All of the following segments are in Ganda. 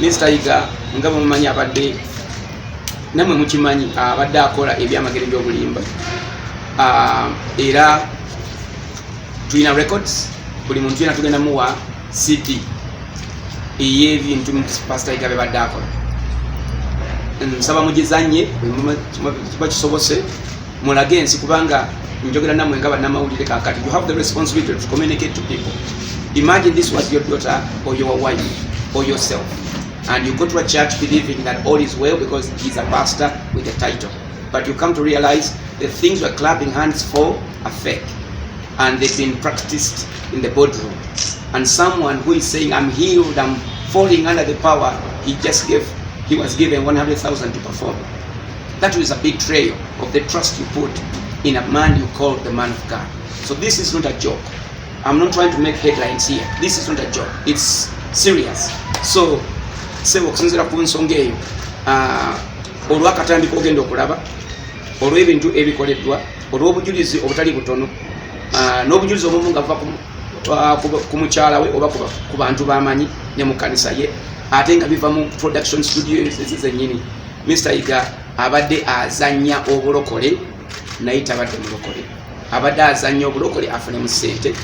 Mr. Iga nga mumanyi abadde namwe mukimanyi abadde akola ebyamagero by'obulimba era tulina records buli muntu yena tugenda muwa CD ey'ebintu Pastor Iga bebadde akola. Nsaba mugizanye kiba kisobose mulage ensi kubanga njogera namwe nga bannamawulire kakati. You have the responsibility to communicate to people. Imagine this was your daughter or your wife or yourself, and you go to a church believing that all is well because he's a pastor with a title, but you come to realize the things we're clapping hands for are fake and they've been practiced in the boardroom. And someone who is saying I'm healed, I'm falling under the power, he was given 100,000 to perform. That was a betrayal of the trust you put in a man you call the man of God. So this is not a joke. I'm not trying to make headlines here. This is not a joke. It's serious. So sebo kusinzira ku nsonga eyo olwakatandika ogenda okulaba olw'ebintu ebikoleddwa olw'obujulizi obutali butono n'obujulizi obumu nga buva ku mukyala we oba ku bantu b'amanyi ne mu kanisa ye ate nga biva mu production studios ezizennyini. Mr. Iga abadde azanya obulokole naye tabadde mulokole, abadde azanya obulokole afune mu ssente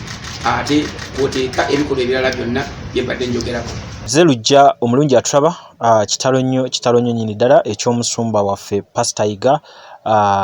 ate kwoteeka ebikolwa ebirala byonna byebadde njogerako. Zelujja omulungi atulaba kitalo nnyo nyini ddala ekyomusumba waffe Pastor Iga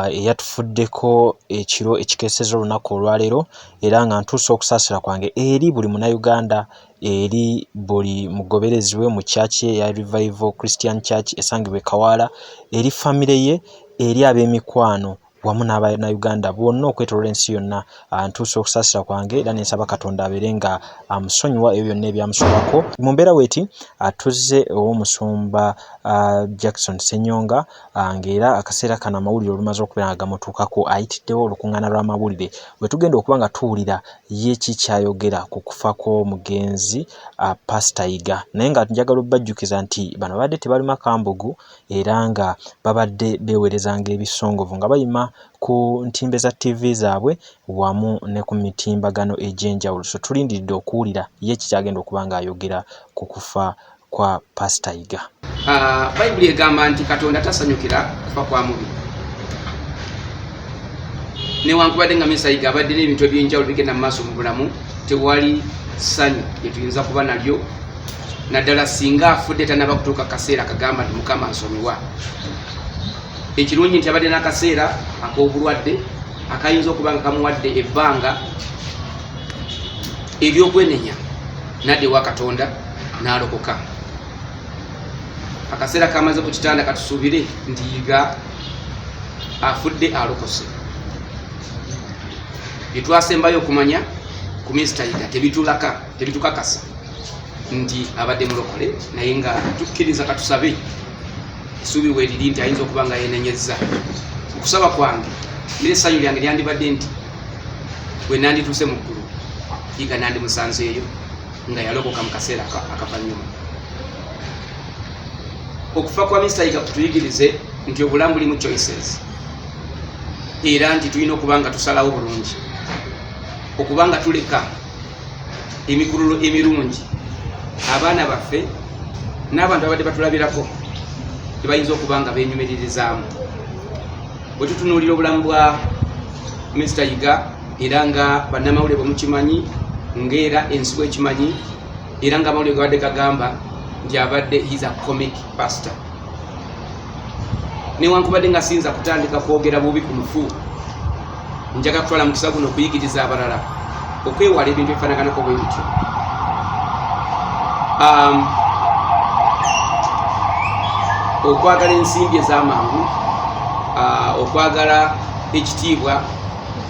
eyatufuddeko ekiro ekikeeseza olunaku olwaleero, era nga ntuusa okusaasira kwange eri buli Munnayuganda, eri buli mugoberezi we mu church ya Revival Christian Church esangibwa e Kawala, eri famire ye, eri ab'emikwano wamu n'Abannayuganda bonna okwetooloola ensi yonna. Ntuusa okusaasira kwange era nensaba Katonda abeere nga amusonyiwa ebyo byonna ebyamusobako. Mu mbeera weeti tuzze ow'omusumba Jackson Ssenyonga ng'era akaseera kano amawulire olumaze okubeera nga gamutuukako ayitiddewo olukuŋŋaana lw'amawulire bwe tugenda okuba nga tuwulira ye ki kyayogera ku kufa kw'omugenzi Pastor Iga. Naye nga njagala obbajjukiza nti bano babadde tebali makambugu era nga babadde beewerezanga ebisongovu nga bayima ku ntimbe za TV zaabwe wamu ne ku mitimbagano egy'enjawulo. So tulindiridde okuwulira ye kikyagenda okuba nga ayogera ku kufa kwa Pastor Iga. Bayibuli egamba nti Katonda tasanyukira kufa kwa mubi. Newankubadde nga Mr. Iga abadde n'ebintu eby'enjawulo bigenda mu maaso mu bulamu, tewali ssanyu lye tuyinza kuba nalyo naddala singa afudde tannaba kutuuka kaseera kagamba nti Mukama ansonyiwa. Ekirungi nti abadde n'akaseera ak'obulwadde akayinza okuba nga kamuwadde ebbanga ery'okwenenya nadde wa Katonda n'alokoka. Akaseera kamaze ku kitanda katusuubire nti Iga afudde alokose. Bye twasembayo okumanya ku Mr. Iga tebitukakasa nti abadde mulokole, naye nga tukkiriza katusabe essuubi weeriri nti ayinza okuba nga yenenyezza. Okusaba kwange era essanyu lyange lyandibadde nti bwe nandituuse mu ggulu Iga nandimusanzeeyo nga yalokoka mu kaseera akavannyuma. Okufa kwa Mr. Iga kutuyigirize nti obulamu bulimu choices era nti tulina okuba nga tusalawo bulungi, okuba nga tuleka emikululo emirungi abaana baffe n'abantu abadde batulabirako tebayinza okuba nga beenyumiririzaamu. Bwe tutunuulira obulamu bwa Mr. Iga era nga bannamawulire bwe mukimanyi, ng'era ensi bw'ekimanyi, era nga amawulire gabadde gagamba nti abadde he's a comic pastor. Newankubadde nga siyinza kutandika kwogera bubi ku mufu, njaga kutwala mukisa guno okuyigiriza abalala okwewala ebintu ebifaanaganako bwe bityo. Okwagala ensimbi ez'amangu, okwagala ekitiibwa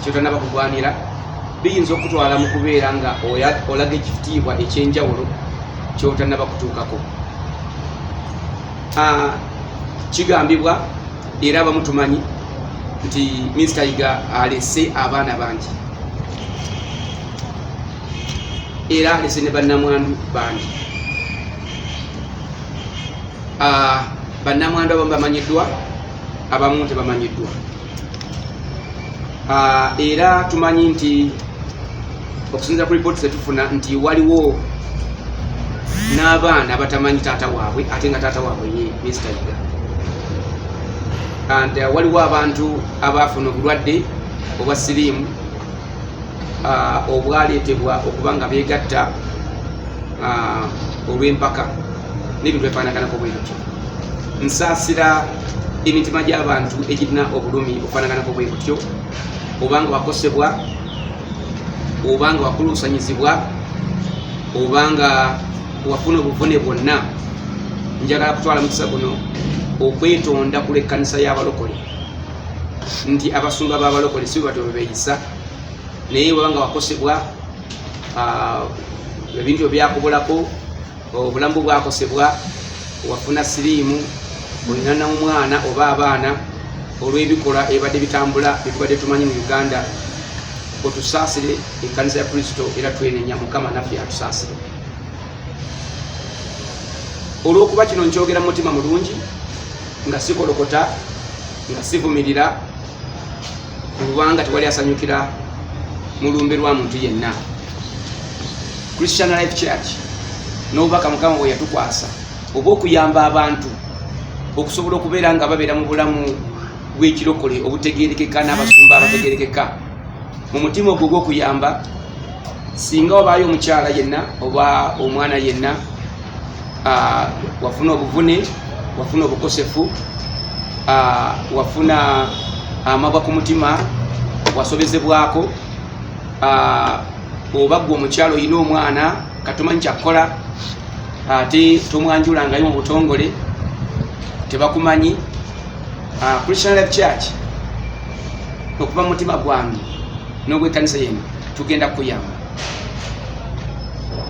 kyotannaba kugwanira biyinza okutwala mu kubeera nga olaga ekitiibwa ekyenjawulo kyotannaba kutuukako. Kigambibwa era abamu tumanyi nti Mr. Iga alese abaana bangi era alese ne bannamwandu bangi. Bannamwandu abamu bamanyiddwa, abamu tebamanyiddwa. Era tumanyi nti okusinziira ku lipooti zetufuna nti waliwo n'abaana batamanyi taata waabwe ate nga taata waabwe ye Mr. Yiga. And waliwo abantu abaafuna obulwadde obwa siriimu obwaleetebwa okuba nga beegatta olw'empaka n'ebintu ebifaanaganako bwe bityo. Nsaasira emitima gy'abantu egirina obulumi okufaanaganako bwe butyo, obanga wakosebwa, obanga wakuluusanyizibwa, obanga wafuna obuvune bwonna. Njagala kutwala mukisa guno okwetonda ku lekkanisa y'abalokole nti abasumba b'abalokole si bwe batyo bwe beeyisa, naye obanga wakosebwa, ebintu ebyakubulako, obulamu bwakosebwa, wafuna siriimu, olina n'omwana oba abaana olw'ebikolwa ebadde bitambula byetubadde tumanyi mu Uganda, otusaasire ekkanisa ya Kristo era twenenya Mukama naffe atusaasire. Olw'okuba kino nkyogera mu mutima mulungi, nga sikolokota, nga sivumirira, kubanga tewali asanyukira mu lumbe lwa muntu yenna. Christian Life Church n'obubaka Mukama bwe yatukwasa obw'okuyamba abantu okusobola okubeera nga babeera mu bulamu bw'ekirokole obutegeerekeka n'abasumba abategeerekeka. Mu mutima ogwo gw'okuyamba, singa wabaayo omukyala yenna oba omwana yenna wafuna obuvune, wafuna obukosefu, wafuna amabwa ku mutima, wasobezebwako, oba gwe omukyala olina omwana katomanyi kyakukola ate tomwanjulangayo mu butongole, tebakumanyi, Christian Life Church okuva mu mutima gwange n'ogw'ekkanisa yeno tugenda kukuyamba.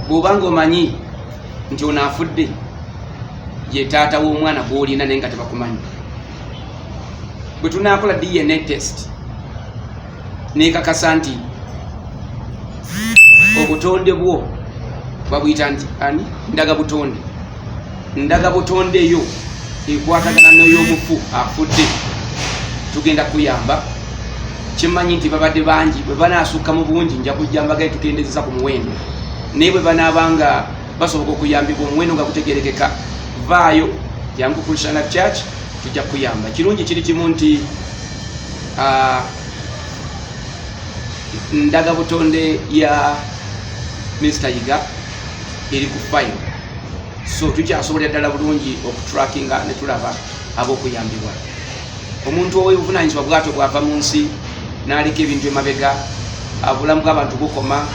Bw'obanga omanyi nti ono afudde ye taata w'omwana gw'olina naye nga tebakumanyi, bwe tunaakola DNA test neekakasa nti obutonde bwo babuyita nti ani ndaga butonde, ndaga butonde eyo ekwatagana n'ey'omufu afudde, tugenda kuyamba. Kimanyi nti babadde bangi, bwe banaasukka mu bungi nja kujja mbagaye tukendezeza ku muwendo, naye bwe banaabanga basoboka okuyambibwa omuwendo nga gutegeerekeka, vaayo jangu Christian Life Church tujja kuyamba. Kirungi kiri kimu nti ndaga butonde ya Mr. Yiga eri ku file, so tukyasobolera ddala bulungi okutrackinga ne tulaba ab'okuyambibwa. Omuntu ow'obuvunanyizibwa bwato bwava mu nsi n'aleka ebintu emabega, obulamu bw'abantu bukoma,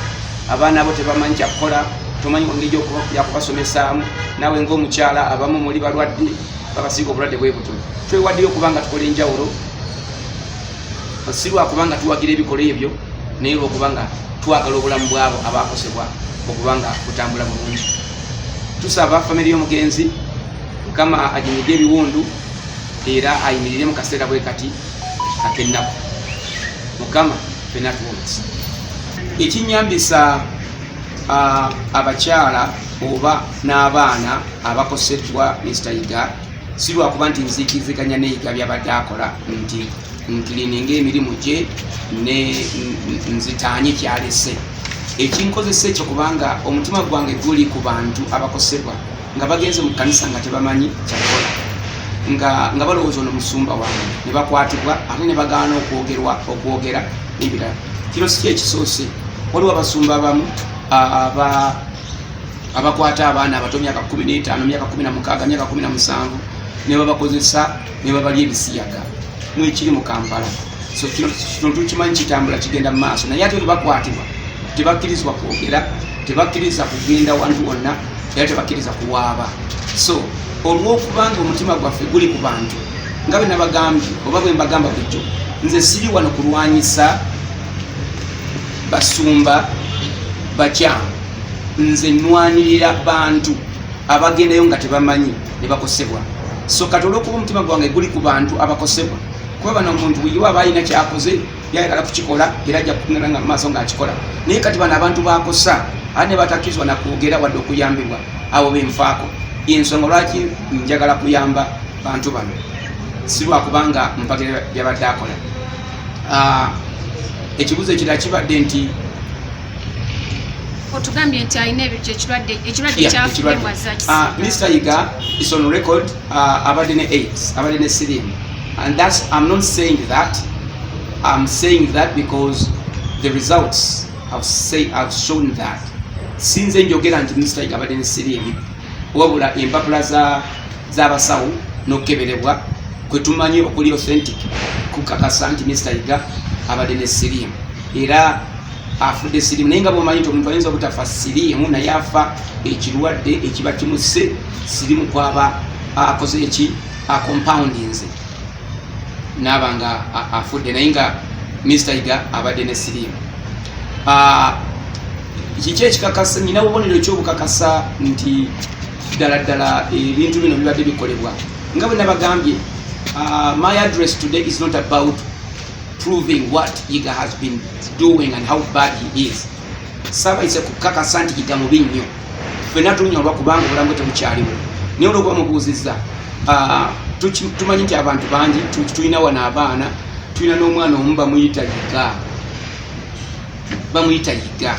abaana abo tebamanyi kyakukola, tomanyi engeri yakubasomesaamu, naawe ng'omukyala abamu muli balwadde, babasiiga obulwadde bwe buto. Twewaddeyo okubanga tukola enjawulo, si lwakubanga tuwagira ebikolwa ebyo, naye lwokubanga twagala obulamu bw'abo abaakosebwa okubanga butambula bulungi. Tusaba famire y'omugenzi Mukama aginyige ebiwundu era ayimirire mu kaseera bwe kati ak'ennaku. Mukama ffenna tuwomesa. Ekinyambisa abakyala oba n'abaana abakoseddwa Mr. Yiga si lwakuba nti nzikiriziganya ne Yiga byabadde akola nti nkirininga emirimu gye ne nzitaanye kyalese. Ekinkozesa ekyo kubanga omutima gwange guli ku bantu abakosebwa nga bagenze mu kkanisa nga tebamanyi kyakola, nga balowooza ono musumba wange, ne bakwatibwa ate ne bagaana okwogera n'ebirala. Kino si kyekisoose. Waliwo abasumba abamu abakwata abaana abato myaka 15, myaka 16, myaka 17 ne babakozesa ne babalya ebisiyaga mwekiri mu Kampala. So kino tukimanyi kitambula kigenda mu maaso, naye ate bakwatibwa tebakkirizibwa kwogera, tebakkiriza kugenda wantu wonna, era tebakkiriza kuwaaba. So olw'okubanga omutima gwaffe guli ku bantu nga bwe nabagambye oba bwe mbagamba bulijjo, nze siri wano kulwanyisa basumba bakyamu, nze nnwanirira bantu abagendayo nga tebamanyi ne bakosebwa. So kati olw'okuba omutima gwange guli ku bantu abakosebwa, kuba bano omuntu wiiwa aba alina kyakoze yayagala kukikola era ajja kugenda nga mu maaso ng'akikola, naye kati bano abantu bakosa ate ne batakkirizwa nakwogera wadde okuyambibwa, abo benfaako. Y'ensonga lwaki njagala kuyamba bantu bano, si lwakubanga mpagira byabadde akola. Ekibuzo ekirala kibadde nti otugambye nti alina ekirwadde kyafulembwaza Mr. Yiga is on record abadde ne AIDS, abadde ne siriimu, and I'm not saying that. I'm saying that because the results have shown that. Sinze njogera nti Mr. Yiga abadde ne siriimu, wabula empapula z'abasawo n'okukeberebwa kwe tumanyi okuli authentic kukakasa nti Mr. Yiga abadde ne siriimu era afudde siriimu. Naye nga bw'omanyi nti omuntu ayinza obutafa siriimu naye afa ekirwadde ekiba kimusse siriimu kwaba akoze eki compoundinze n'aba nga afudde, naye nga Mr. Yiga abadde ne siriimu. Kiki ekikakasa, nyina bubonero ekyobukakasa nti ddala ebintu bino bibadde bikolebwa nga bwe nabagambye. My address today is not about proving what Yiga has been doing and how bad he is. Sabayise kukakasa nti Yiga mubi nnyo, ffenna tunya olwakubanga obulamu bwe tebukyaliwo. Naye olwokuba mubuuzizza, tumanyi nti abantu bangi tulina wano abaana, tulina n'omwana omu bamuyita Yiga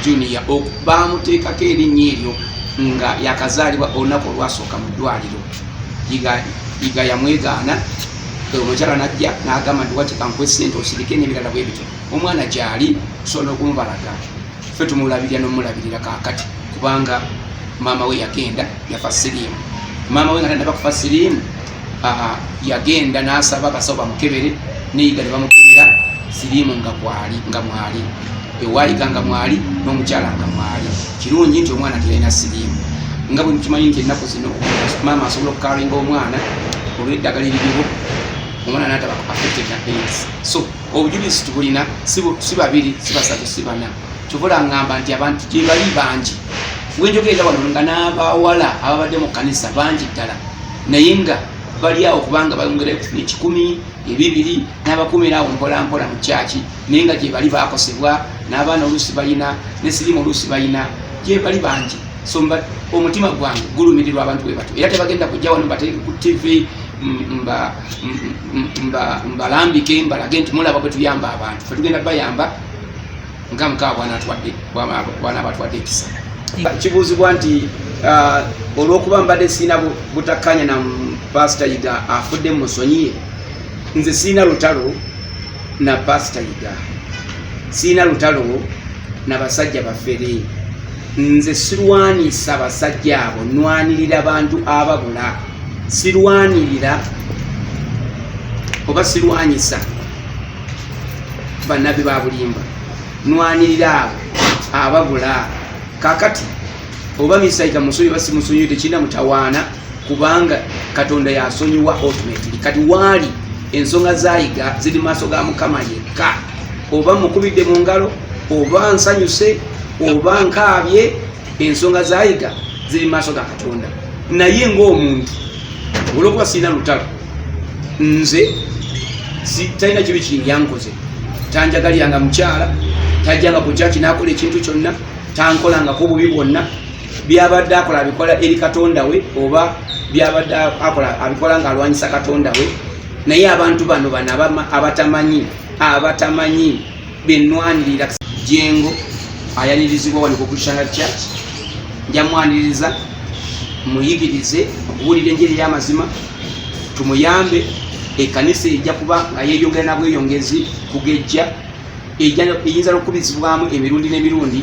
Junior, bamuteekako erinnya eryo nga yakazaalibwa olunaku olwasooka mu ddwaliro. Yiga yamwegaana, omukyala najja n'agamba nti wati kankuwe ssente osirike n'ebirala bwe bityo. Omwana gy'ali tusobola okumubalaga, ffe tumulabirira n'omulabirira kaakati kubanga maama we yagenda yafa siriimu. Maama we nga tannaba kufa siriimu yagenda n'asaba abasawo bamukebere, ne Yiga ne bamukebera siriimu nga mwali. Ewa Yiga nga mwali n'omukyala nga mwali. Kirungi nti omwana talina siriimu. Nga bwe tukimanyi nti ennaku zino maama asobola okukalinga omwana olw'eddagala eririwo, omwana n'ataba affected na AIDS. So obujulizi tubulina si babiri, si basatu, si bana. Kyovula ngamba nti abantu gye bali bangi. Wenjogerera wano nga n'abawala ababadde mu kkanisa bangi ddala, naye nga bali awo kubanga bayongera okufuna 100, 200 n'abakumira awo mpola mu kyaki, naye nga gye bali bakosebwa, n'abaana oluusi balina, ne siriimu oluusi balina, gye bali bangi. So omutima gwange gulumirirwa abantu bwe batyo, era tebagenda kujja wano bateeke ku TV mbalambike mbalage nti mulaba bwe tuyamba abantu. Ffe tugenda bayamba nga Mukama bwana batwadde ekisa. Kibuuzibwa nti olw'okuba mbadde siina butakkanya na Pastor Yiga afudde musonyiye, nze siina lutalo na Pastor Yiga, siina lutalo na basajja baffere. Nze sirwanisa basajja abo, nwanirira abantu ababula. Sirwanirira oba sirwanyisa bannabi ba bulimba, nwanirira abo ababula. Kakati oba Mr. Yiga musonyi basi musonyi tekina mutawaana kubanga Katonda yasonyiwa ultimately. Kati waali ensonga za Yiga ziri maaso ga Mukama yekka, oba mukubidde mu ngalo oba nsanyuse oba nkaabye, ensonga za Yiga ziri maaso ga Katonda. Naye ng'omuntu olw'okuba sirina lutalo, nze talina kibi kiri yankoze. Tanjagalianga mukyala, tajjanga ku kyaki n'akola ekintu kyonna, tankolangako obubi bwonna. Byabadde akola abikola eri Katonda we, oba byabadde akola abikola ng'alwanyisa Katonda we. Naye abantu bano abatamanyi bennwanirira. Jengo ayanirizibwa wano ku Christian Church, njamwaniriza muyigirize okubuulira enjiri y'amazima, tumuyambe. Ekkanisa ejja kuba nga yeeyongera na bweyongezi kugejja, eyinza n'okukubizibwamu emirundi n'emirundi